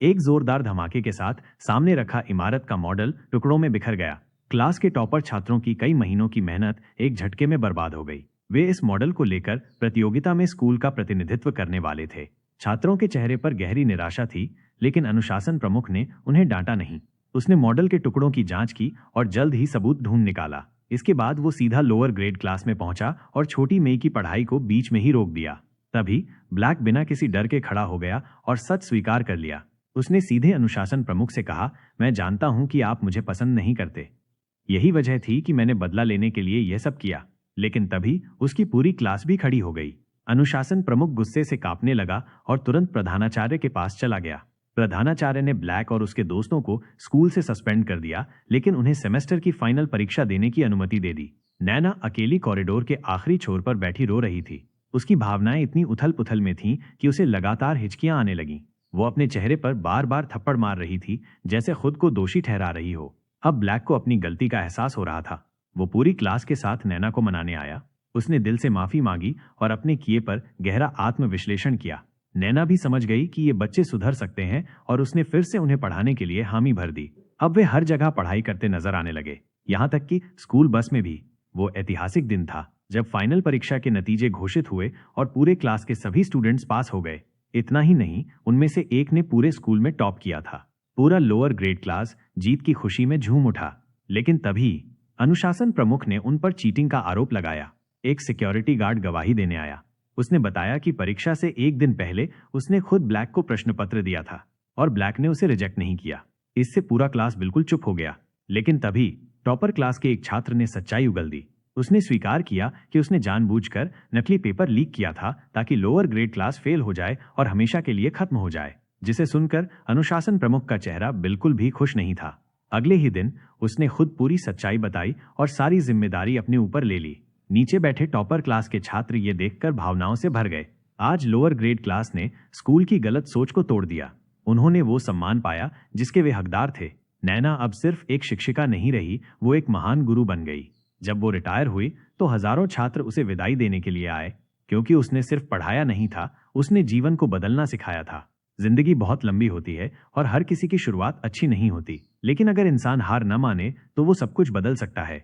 एक जोरदार धमाके के साथ सामने रखा इमारत का मॉडल टुकड़ों में बिखर गया। क्लास के टॉपर छात्रों की कई महीनों की मेहनत एक झटके में बर्बाद हो गई। वे इस मॉडल को लेकर प्रतियोगिता में स्कूल का प्रतिनिधित्व करने वाले थे। छात्रों के चेहरे पर गहरी निराशा थी, लेकिन अनुशासन प्रमुख ने उन्हें डांटा नहीं। उसने मॉडल के टुकड़ों की जांच की और जल्द ही सबूत ढूंढ निकाला। इसके बाद वो सीधा लोअर ग्रेड क्लास में पहुंचा और छोटी मेई की पढ़ाई को बीच में ही रोक दिया। तभी ब्लैक बिना किसी डर के खड़ा हो गया और सच स्वीकार कर लिया। उसने सीधे अनुशासन प्रमुख से कहा, मैं जानता हूं कि आप मुझे पसंद नहीं करते। यही वजह थी कि मैंने बदला लेने के लिए यह सब किया। लेकिन तभी उसकी पूरी क्लास भी खड़ी हो गई। अनुशासन प्रमुख गुस्से से कांपने लगा और तुरंत प्रधानाचार्य के पास चला गया। प्रधानाचार्य ने ब्लैक और उसके दोस्तों को स्कूल से सस्पेंड कर दिया, लेकिन उन्हें सेमेस्टर की फाइनल परीक्षा देने की अनुमति दे दी। नैना अकेली कॉरिडोर के आखिरी छोर पर बैठी रो रही थी। उसकी भावनाएं इतनी उथल पुथल में थीं कि उसे लगातार हिचकियां आने लगीं। वो अपने चेहरे पर बार बार थप्पड़ मार रही थी, जैसे खुद को दोषी ठहरा रही हो। अब ब्लैक को अपनी गलती का एहसास हो रहा था। वो पूरी क्लास के साथ नैना को मनाने आया। उसने दिल से माफी मांगी और अपने किए पर गहरा आत्मविश्लेषण किया। नैना भी समझ गई कि ये बच्चे सुधर सकते हैं और उसने फिर से उन्हें पढ़ाने के लिए हामी भर दी। अब वे हर जगह पढ़ाई करते नजर आने लगे, यहाँ तक कि स्कूल बस में भी। वो ऐतिहासिक दिन था जब फाइनल परीक्षा के नतीजे घोषित हुए और पूरे क्लास के सभी स्टूडेंट्स पास हो गए। इतना ही नहीं, उनमें से एक ने पूरे स्कूल में टॉप किया था। पूरा लोअर ग्रेड क्लास जीत की खुशी में झूम उठा। लेकिन तभी अनुशासन प्रमुख ने उन पर चीटिंग का आरोप लगाया। एक सिक्योरिटी गार्ड गवाही देने आया। उसने बताया कि परीक्षा से एक दिन पहले उसने खुद ब्लैक को प्रश्न पत्र दिया था और ब्लैक ने उसे रिजेक्ट नहीं किया। इससे पूरा क्लास बिल्कुल चुप हो गया। लेकिन तभी टॉपर क्लास के एक छात्र ने सच्चाई उगल दी। उसने स्वीकार किया कि उसने जानबूझकर नकली पेपर लीक किया था ताकि लोअर ग्रेड क्लास फेल हो जाए और हमेशा के लिए खत्म हो जाए। जिसे सुनकर अनुशासन प्रमुख का चेहरा बिल्कुल भी खुश नहीं था। अगले ही दिन उसने खुद पूरी सच्चाई बताई और सारी जिम्मेदारी अपने ऊपर ले ली। नीचे बैठे टॉपर क्लास के छात्र ये देखकर भावनाओं से भर गए। आज लोअर ग्रेड क्लास ने स्कूल की गलत सोच को तोड़ दिया। उन्होंने वो सम्मान पाया जिसके वे हकदार थे। नैना अब सिर्फ एक शिक्षिका नहीं रही, वो एक महान गुरु बन गई। जब वो रिटायर हुई तो हजारों छात्र उसे विदाई देने के लिए आए, क्योंकि उसने सिर्फ पढ़ाया नहीं था, उसने जीवन को बदलना सिखाया था। जिंदगी बहुत लंबी होती है और हर किसी की शुरुआत अच्छी नहीं होती, लेकिन अगर इंसान हार न माने तो वो सब कुछ बदल सकता है।